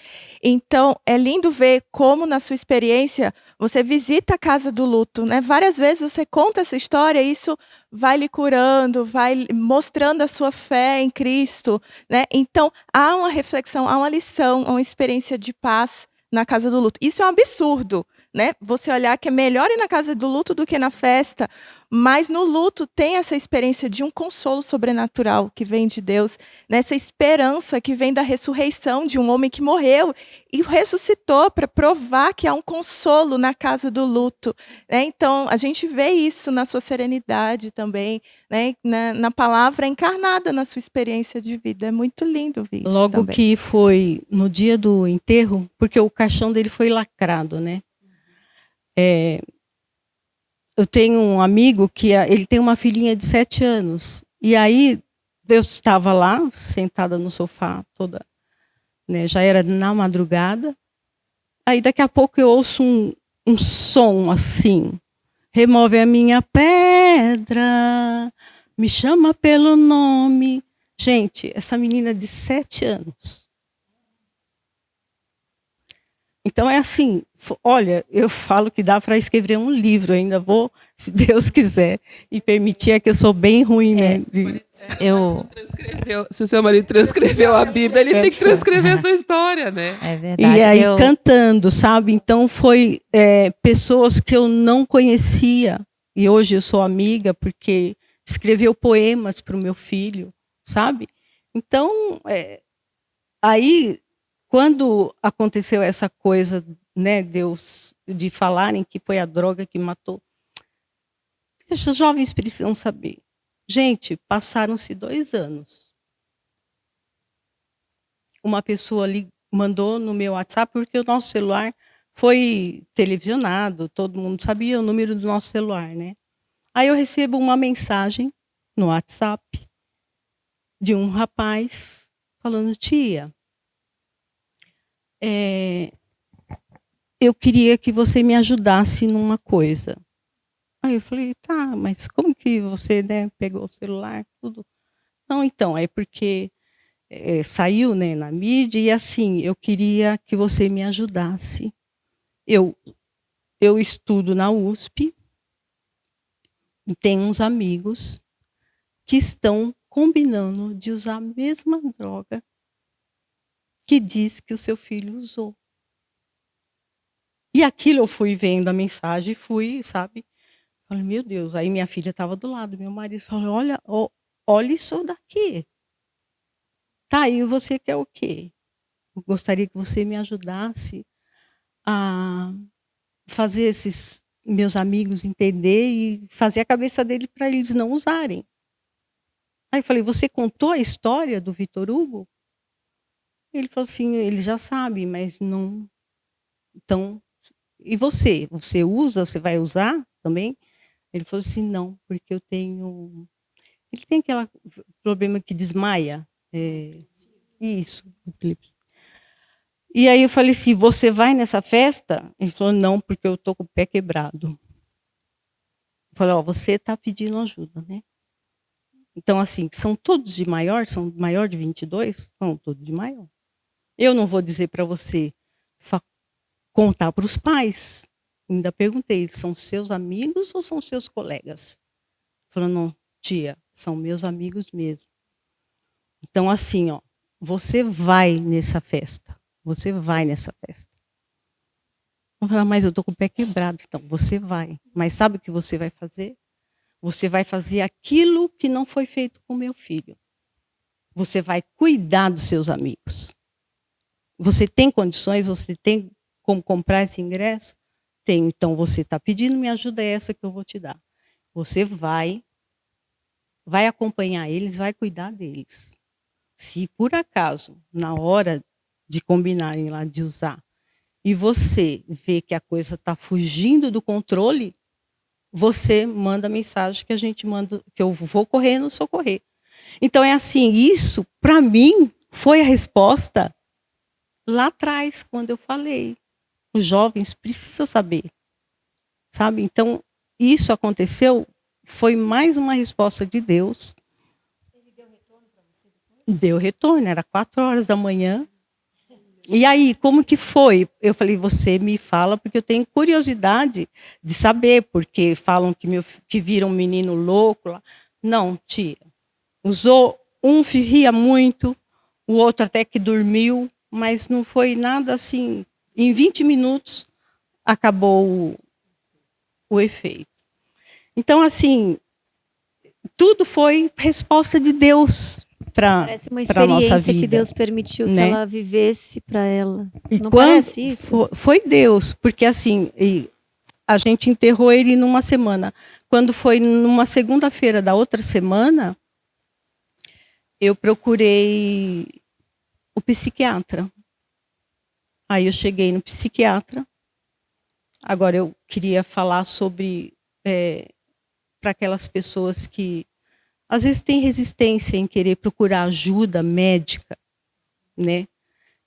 Então, é lindo ver como, na sua experiência, você visita a casa do luto, né? Várias vezes você conta essa história e isso vai lhe curando, vai mostrando a sua fé em Cristo, né? Então, há uma reflexão, há uma lição, há uma experiência de paz na casa do luto. Isso é um absurdo, né? Você olhar que é melhor ir na casa do luto do que na festa, mas no luto tem essa experiência de um consolo sobrenatural que vem de Deus, nessa esperança que vem da ressurreição de um homem que morreu e ressuscitou para provar que há um consolo na casa do luto, né? Então, a gente vê isso na sua serenidade também, né? Na palavra encarnada na sua experiência de vida. É muito lindo ver isso. Logo também. que foi no dia do enterro, porque o caixão dele foi lacrado, né? Eu tenho um amigo que ele tem uma filhinha de 7 anos. E aí eu estava lá, sentada no sofá, toda, né, já era na madrugada. Aí daqui a pouco eu ouço um som assim: remove a minha pedra, me chama pelo nome. Gente, essa menina de 7 anos. Então é assim, olha, eu falo que dá para escrever um livro, ainda vou, se Deus quiser, e permitir, é que eu sou bem ruim, né? Se o seu marido transcreveu a Bíblia, ele tem que transcrever essa história, né? É verdade. E aí cantando, sabe? Então foi pessoas que eu não conhecia, e hoje eu sou amiga, porque escreveu poemas para o meu filho, sabe? Então, aí... Quando aconteceu essa coisa, né, Deus, de falarem que foi a droga que matou, os jovens precisam saber. Gente, passaram-se 2 anos. Uma pessoa ali mandou no meu WhatsApp, porque o nosso celular foi televisionado, todo mundo sabia o número do nosso celular, né? Aí eu recebo uma mensagem no WhatsApp de um rapaz falando: tia, eu queria que você me ajudasse numa coisa. Aí eu falei: tá, mas como que você, né, pegou o celular, tudo? Não, então, é porque saiu, né, na mídia, e assim, eu queria que você me ajudasse. Eu estudo na USP e tenho uns amigos que estão combinando de usar a mesma droga que diz que o seu filho usou. E aquilo eu fui vendo a mensagem e fui, sabe? Falei: meu Deus. Aí minha filha estava do lado, meu marido falou: olha isso daqui. Tá, e você quer o quê? Eu gostaria que você me ajudasse a fazer esses meus amigos entender e fazer a cabeça dele para eles não usarem. Aí eu falei: você contou a história do Vitor Hugo? Ele falou assim: ele já sabe, mas não. Então, e você? Você usa? Você vai usar também? Ele falou assim: não, porque eu tenho. Ele tem aquele problema que desmaia. Isso. E aí eu falei assim: você vai nessa festa? Ele falou: não, porque eu estou com o pé quebrado. Eu falei: você está pedindo ajuda, né? Então, assim, são todos de maior? São maior de 22? São todos de maior. Eu não vou dizer para você contar para os pais. Ainda perguntei: são seus amigos ou são seus colegas? Falou: não, tia, são meus amigos mesmo. Então, assim, ó, você vai nessa festa. Você vai nessa festa. Eu falei: mas eu estou com o pé quebrado. Então, você vai. Mas sabe o que você vai fazer? Você vai fazer aquilo que não foi feito com meu filho. Você vai cuidar dos seus amigos. Você tem condições? Você tem como comprar esse ingresso? Tenho. Então, você está pedindo, minha ajuda é essa que eu vou te dar. Você vai acompanhar eles, vai cuidar deles. Se por acaso, na hora de combinarem lá de usar, e você vê que a coisa está fugindo do controle, você manda mensagem que a gente manda, que eu vou correndo socorrer. Então é assim, isso para mim foi a resposta lá atrás, quando eu falei. Os jovens precisam saber, sabe? Então isso aconteceu, foi mais uma resposta de Deus. Ele deu retorno para você depois? Deu retorno, era 4h da manhã. E aí, como que foi? Eu falei: você me fala, porque eu tenho curiosidade de saber, porque falam que viram um menino louco lá. Não, tia. Usou, um ria muito, o outro até que dormiu, mas não foi nada assim. Em 20 minutos, acabou o efeito. Então, assim, tudo foi resposta de Deus para Parece uma a nossa experiência vida. que Deus permitiu que né? ela vivesse para ela. E Não quando parece isso? foi Deus, porque assim, a gente enterrou ele numa semana. Quando foi numa segunda-feira da outra semana, eu procurei o psiquiatra. Aí eu cheguei no psiquiatra. Agora eu queria falar sobre para aquelas pessoas que às vezes têm resistência em querer procurar ajuda médica, né?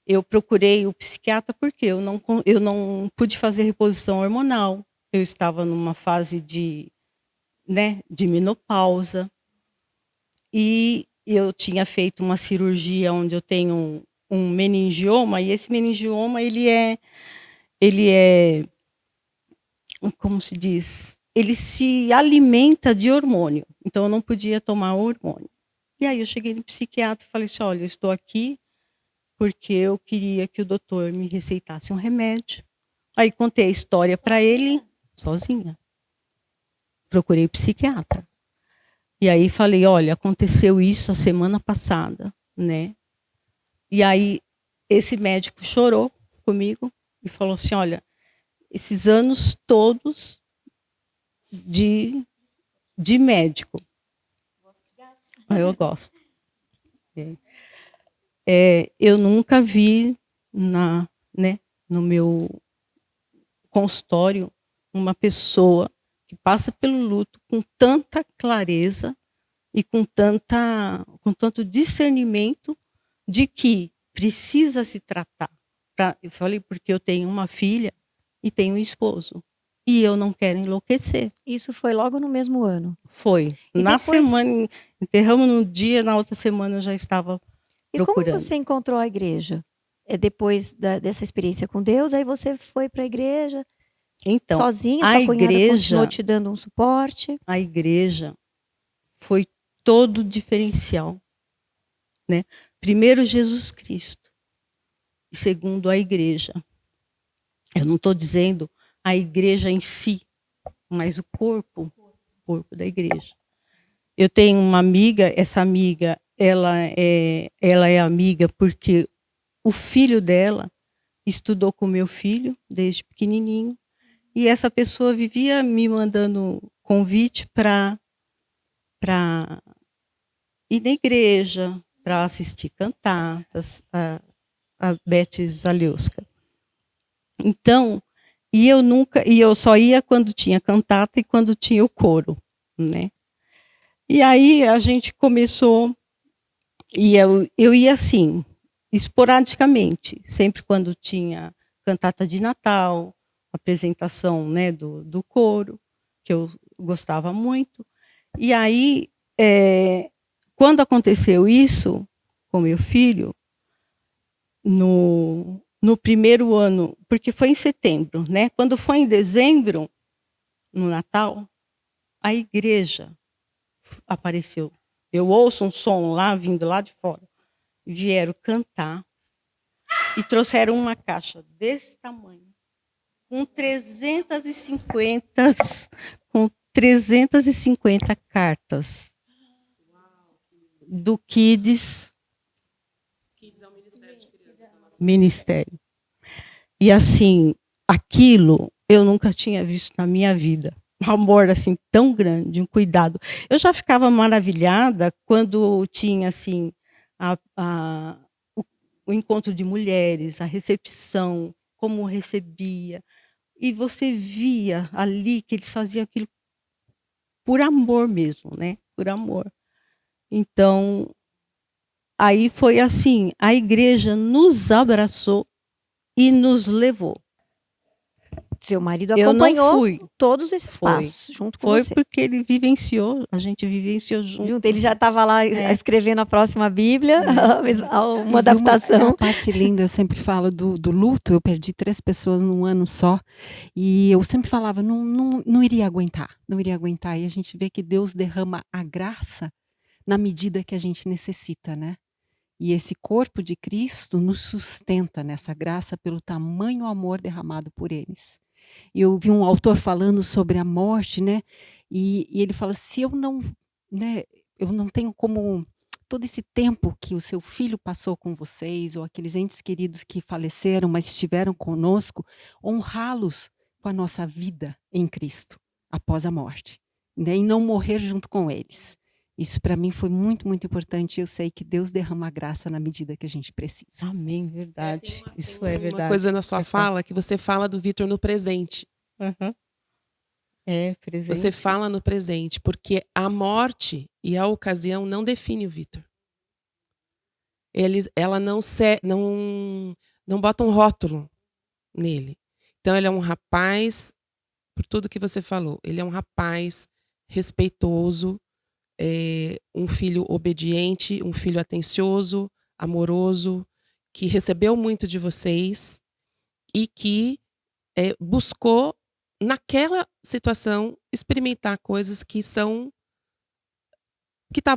Eu procurei o psiquiatra porque eu não pude fazer reposição hormonal. Eu estava numa fase de menopausa. E eu tinha feito uma cirurgia onde eu tenho um meningioma, e esse meningioma, ele é, como se diz? Ele se alimenta de hormônio. Então, eu não podia tomar hormônio. E aí eu cheguei no psiquiatra e falei assim, olha, eu estou aqui porque eu queria que o doutor me receitasse um remédio. Aí contei a história para ele, sozinha. Procurei o psiquiatra. E aí falei, olha, aconteceu isso a semana passada, né? E aí esse médico chorou comigo e falou assim, olha, esses anos todos de médico. Eu gosto. Eu nunca vi no meu consultório uma pessoa que passa pelo luto com tanta clareza e com tanto discernimento de que precisa se tratar. Eu falei, porque eu tenho uma filha e tenho um esposo. E eu não quero enlouquecer. Isso foi logo no mesmo ano? Foi. E na depois... semana, enterramos num dia, na outra semana eu já estava procurando. E como você encontrou a igreja? Depois dessa experiência com Deus, aí você foi para a igreja então, sozinha? Sua cunhada continuou te dando um suporte? A igreja foi todo diferencial, né? Primeiro, Jesus Cristo. E segundo, a igreja. Eu não estou dizendo a igreja em si, mas o corpo da igreja. Eu tenho uma amiga, essa amiga, ela é amiga porque o filho dela estudou com meu filho desde pequenininho, e essa pessoa vivia me mandando convite para ir na igreja, para assistir cantatas, a Beth Zaliuska. Então, e eu só ia quando tinha cantata e quando tinha o coro, né? E aí a gente começou, e eu ia assim, esporadicamente, sempre quando tinha cantata de Natal, apresentação, né, do coro, que eu gostava muito. E aí, quando aconteceu isso com meu filho, no primeiro ano, porque foi em setembro, né? Quando foi em dezembro, no Natal, a igreja apareceu. Eu ouço um som lá, vindo lá de fora. Vieram cantar e trouxeram uma caixa desse tamanho, com 350 cartas do Kids é o Ministério de Criança. Ministério. E assim, aquilo eu nunca tinha visto na minha vida. Um amor assim tão grande, um cuidado. Eu já ficava maravilhada quando tinha assim o encontro de mulheres, a recepção, como recebia. E você via ali que eles faziam aquilo por amor mesmo, né? Por amor. Então, aí foi assim, a igreja nos abraçou e nos levou. Seu marido acompanhou eu não fui. Todos esses passos junto com foi você. Foi porque ele vivenciou, a gente vivenciou junto. Ele já estava lá escrevendo a próxima Bíblia, uma adaptação. A parte linda, eu sempre falo do luto, eu perdi 3 pessoas num ano só, e eu sempre falava, não iria aguentar, e a gente vê que Deus derrama a graça na medida que a gente necessita, né? E esse corpo de Cristo nos sustenta nessa graça pelo tamanho amor derramado por eles. Eu vi um autor falando sobre a morte, né? E ele fala, se eu não, né, eu não tenho como todo esse tempo que o seu filho passou com vocês, ou aqueles entes queridos que faleceram, mas estiveram conosco, honrá-los com a nossa vida em Cristo, após a morte, né? E não morrer junto com eles. Isso para mim foi muito, muito importante. Eu sei que Deus derrama graça na medida que a gente precisa. Amém, verdade. Isso é Uma verdade. coisa na sua fala, que você fala do Vitor no presente. Uhum. É, presente. Você fala no presente, porque a morte e a ocasião não define o Vitor. Ela não bota um rótulo nele. Então, ele é um rapaz, por tudo que você falou, ele é um rapaz respeitoso, um filho obediente, um filho atencioso, amoroso, que recebeu muito de vocês e que buscou, naquela situação, experimentar coisas que estavam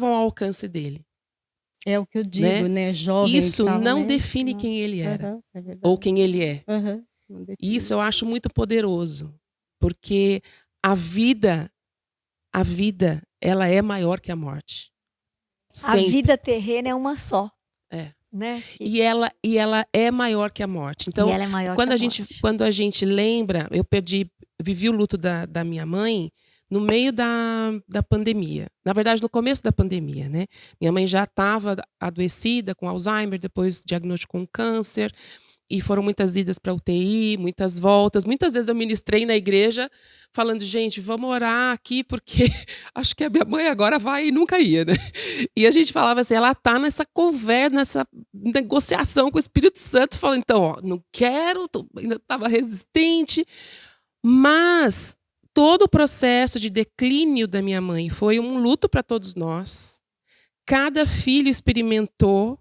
ao alcance dele. É o que eu digo, né? Jovem. Isso não define quem ele era, ou quem ele é. Isso eu acho muito poderoso, porque a vida, ela é maior que a morte. Sempre. A vida terrena é uma só. É. Né? E ela é maior que a morte. Então, e ela é maior quando que quando a gente lembra, vivi o luto da minha mãe no meio da pandemia. Na verdade, no começo da pandemia, né? Minha mãe já estava adoecida com Alzheimer, depois diagnosticou um câncer. E foram muitas idas para UTI, muitas voltas. Muitas vezes eu ministrei na igreja falando, gente, vamos orar aqui, porque acho que a minha mãe agora vai e nunca ia, né? E a gente falava assim, ela está nessa conversa, nessa negociação com o Espírito Santo, falando, então, ó, não quero, ainda estava resistente. Mas todo o processo de declínio da minha mãe foi um luto para todos nós. Cada filho experimentou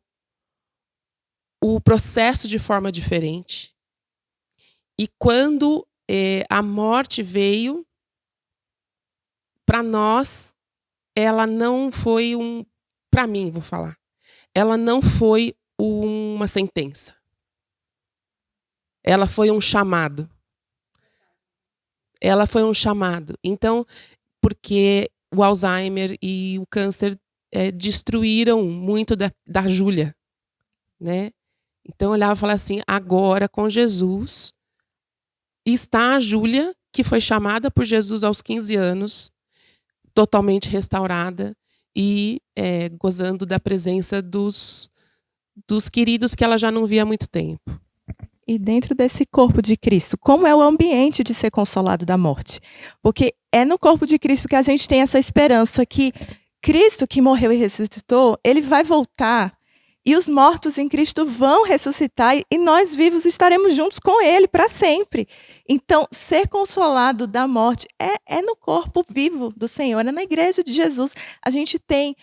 o processo de forma diferente. E quando a morte veio, para nós, ela não foi para mim, vou falar, ela não foi uma sentença. Ela foi um chamado. Ela foi um chamado. Então, porque o Alzheimer e o câncer destruíram muito da Júlia, né? Então, eu olhava e falava assim, agora com Jesus está a Júlia, que foi chamada por Jesus aos 15 anos, totalmente restaurada e gozando da presença dos queridos que ela já não via há muito tempo. E dentro desse corpo de Cristo, como é o ambiente de ser consolado da morte? Porque é no corpo de Cristo que a gente tem essa esperança que Cristo, que morreu e ressuscitou, ele vai voltar. E os mortos em Cristo vão ressuscitar e nós vivos estaremos juntos com Ele para sempre. Então, ser consolado da morte é no corpo vivo do Senhor, é na igreja de Jesus. A gente tem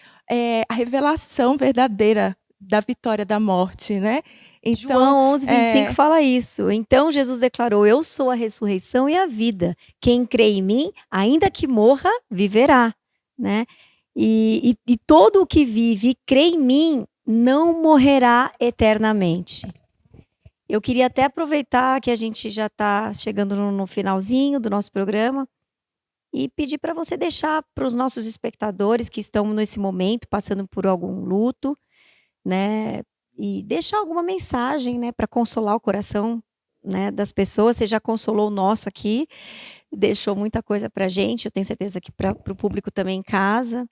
a revelação verdadeira da vitória da morte, né? Então, João 11:25 fala isso. Então Jesus declarou, eu sou a ressurreição e a vida. Quem crê em mim, ainda que morra, viverá. Né? E todo o que vive e crê em mim, não morrerá eternamente. Eu queria até aproveitar que a gente já está chegando no finalzinho do nosso programa e pedir para você deixar para os nossos espectadores que estão nesse momento passando por algum luto, né, e deixar alguma mensagem, né, para consolar o coração, né, das pessoas. Você já consolou o nosso aqui, deixou muita coisa para a gente. Eu tenho certeza que para o público também em casa,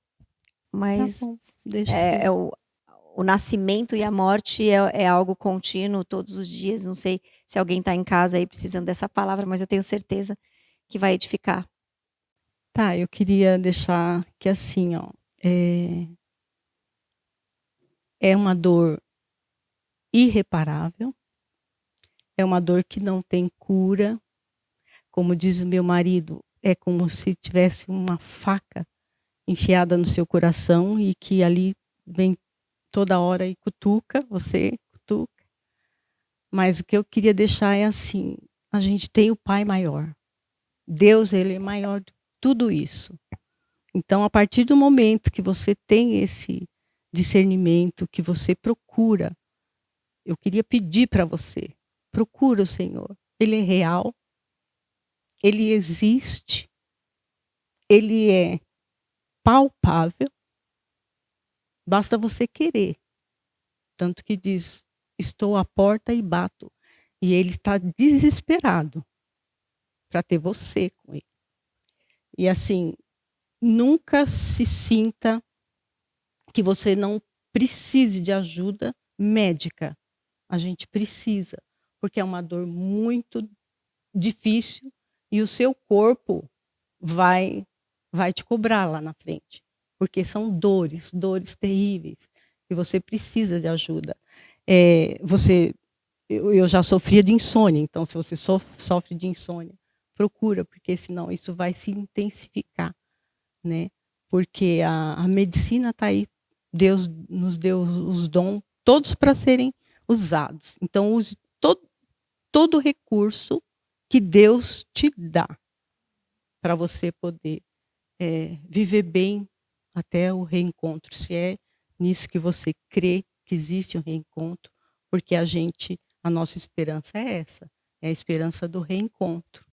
mas Tá bom, deixa o nascimento e a morte é algo contínuo todos os dias. Não sei se alguém está em casa aí precisando dessa palavra, mas eu tenho certeza que vai edificar. Tá, eu queria deixar que assim, ó, é uma dor irreparável, é uma dor que não tem cura. Como diz o meu marido, é como se tivesse uma faca enfiada no seu coração e que ali vem toda hora e cutuca, você cutuca. Mas o que eu queria deixar é assim, a gente tem o Pai maior. Deus, ele é maior de tudo isso. Então, a partir do momento que você tem esse discernimento, que você procura, eu queria pedir para você, procura o Senhor. Ele é real, ele existe, ele é palpável, basta você querer. Tanto que diz, estou à porta e bato. E ele está desesperado para ter você com ele. E assim, nunca se sinta que você não precise de ajuda médica. A gente precisa, porque é uma dor muito difícil e o seu corpo vai te cobrar lá na frente. Porque são dores terríveis, e você precisa de ajuda. Eu já sofria de insônia, então se você sofre de insônia, procura, porque senão isso vai se intensificar, né? Porque a medicina está aí, Deus nos deu os dons todos para serem usados. Então use todo recurso que Deus te dá para você poder viver bem até o reencontro, se é nisso que você crê que existe um reencontro, porque a nossa esperança é essa, é a esperança do reencontro.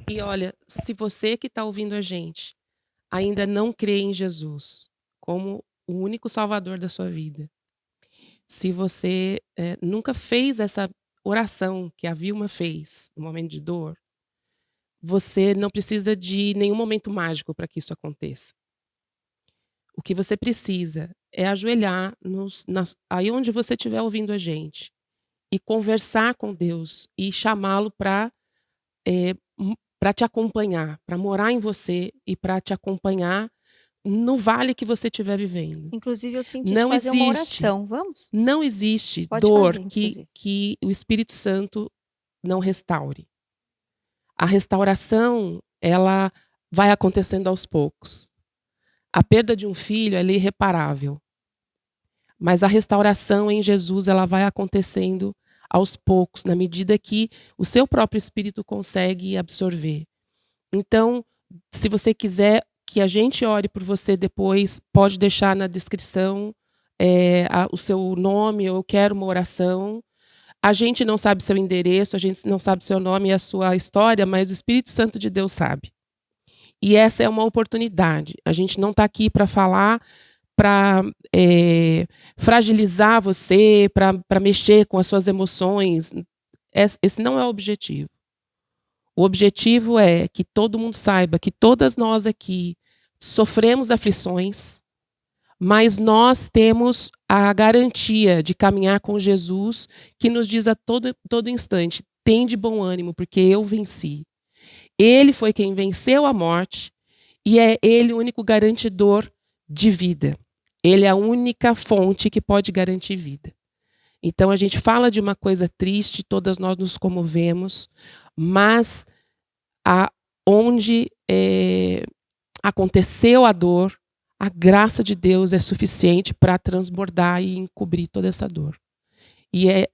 E olha, se você que está ouvindo a gente ainda não crê em Jesus como o único salvador da sua vida, se você nunca fez essa oração que a Vilma fez no momento de dor, você não precisa de nenhum momento mágico para que isso aconteça. O que você precisa é ajoelhar aí onde você estiver ouvindo a gente e conversar com Deus e chamá-lo para te acompanhar, para morar em você e para te acompanhar no vale que você estiver vivendo. Inclusive, eu senti de fazer uma oração. Vamos? Não existe Pode dor fazer, que o Espírito Santo não restaure. A restauração, ela vai acontecendo aos poucos. A perda de um filho é irreparável. Mas a restauração em Jesus, ela vai acontecendo aos poucos, na medida que o seu próprio espírito consegue absorver. Então, se você quiser que a gente ore por você depois, pode deixar na descrição o seu nome, eu quero uma oração. A gente não sabe seu endereço, a gente não sabe seu nome e a sua história, mas o Espírito Santo de Deus sabe. E essa é uma oportunidade. A gente não está aqui para falar, para fragilizar você, para mexer com as suas emoções. Esse não é o objetivo. O objetivo é que todo mundo saiba que todas nós aqui sofremos aflições, mas nós temos a garantia de caminhar com Jesus, que nos diz a todo instante, tem de bom ânimo, porque eu venci. Ele foi quem venceu a morte e é ele o único garantidor de vida. Ele é a única fonte que pode garantir vida. Então a gente fala de uma coisa triste, todas nós nos comovemos, mas onde aconteceu a dor, a graça de Deus é suficiente para transbordar e encobrir toda essa dor. E é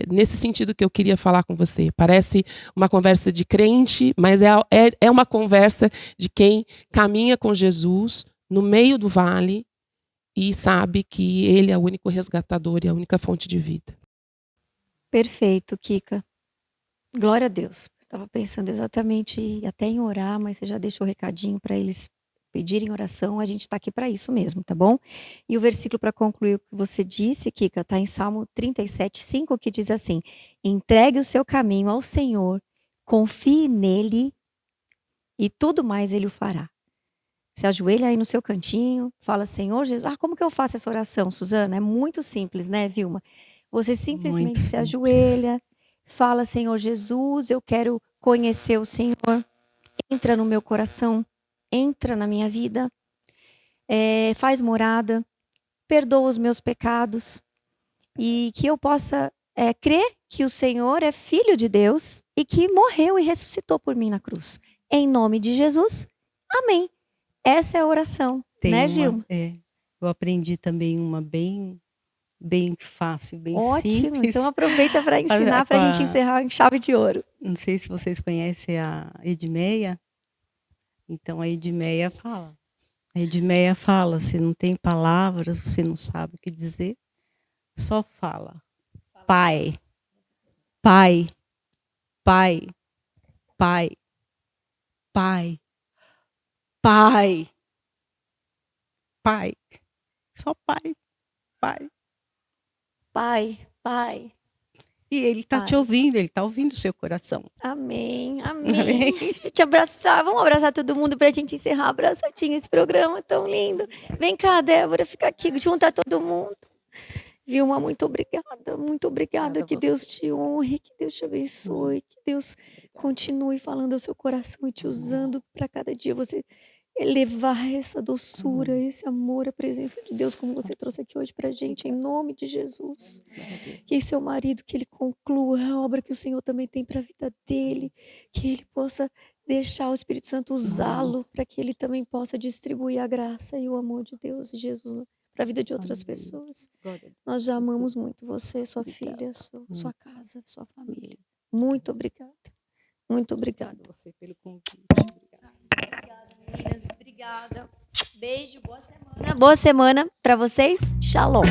nesse sentido que eu queria falar com você. Parece uma conversa de crente, mas é uma conversa de quem caminha com Jesus no meio do vale e sabe que Ele é o único resgatador e a única fonte de vida. Perfeito, Kika. Glória a Deus. Estava pensando exatamente até em orar, mas você já deixou o recadinho para eles pedirem oração. A gente está aqui para isso mesmo, tá bom? E o versículo para concluir o que você disse, Kika, está em Salmo 37:5, que diz assim: entregue o seu caminho ao Senhor, confie nele e tudo mais ele o fará. Se ajoelha aí no seu cantinho, fala: Senhor Jesus. Como que eu faço essa oração, Suzana? É muito simples, né, Vilma? Você simplesmente se ajoelha, fala: Senhor Jesus, eu quero conhecer o Senhor. Entra no meu coração, entra na minha vida, faz morada, perdoa os meus pecados e que eu possa crer que o Senhor é Filho de Deus e que morreu e ressuscitou por mim na cruz. Em nome de Jesus, amém. Essa é a oração, né, Vilma? Eu aprendi também uma bem fácil, bem Ótimo, simples. então aproveita para ensinar para a gente encerrar em chave de ouro. Não sei se vocês conhecem a Edmeia. Então a Edmeia fala. A Edmeia fala, se não tem palavras, você não sabe o que dizer, só fala. Pai, Pai, Pai, Pai, Pai, Pai, Pai, só Pai, Pai. Pai, Pai. E Ele está te ouvindo, Ele está ouvindo o seu coração. Amém, amém. Deixa eu te abraçar. Vamos abraçar todo mundo pra gente encerrar abraçadinho esse programa tão lindo. Vem cá, Débora, fica aqui, junta todo mundo. Vilma, muito obrigada, muito obrigada. Que Deus te honre, que Deus te abençoe, que Deus continue falando ao seu coração e te usando para cada dia você elevar essa doçura, esse amor, a presença de Deus, como você trouxe aqui hoje pra gente, em nome de Jesus. Que seu marido, que ele conclua a obra que o Senhor também tem para a vida dele, que ele possa deixar o Espírito Santo usá-lo para que ele também possa distribuir a graça e o amor de Deus e Jesus para a vida de outras pessoas. Nós já amamos muito você, sua filha, sua casa, sua família. Muito obrigada. Muito obrigada. Você pelo convite. Obrigada, meninas. Obrigada. Beijo, boa semana. Boa semana para vocês. Shalom.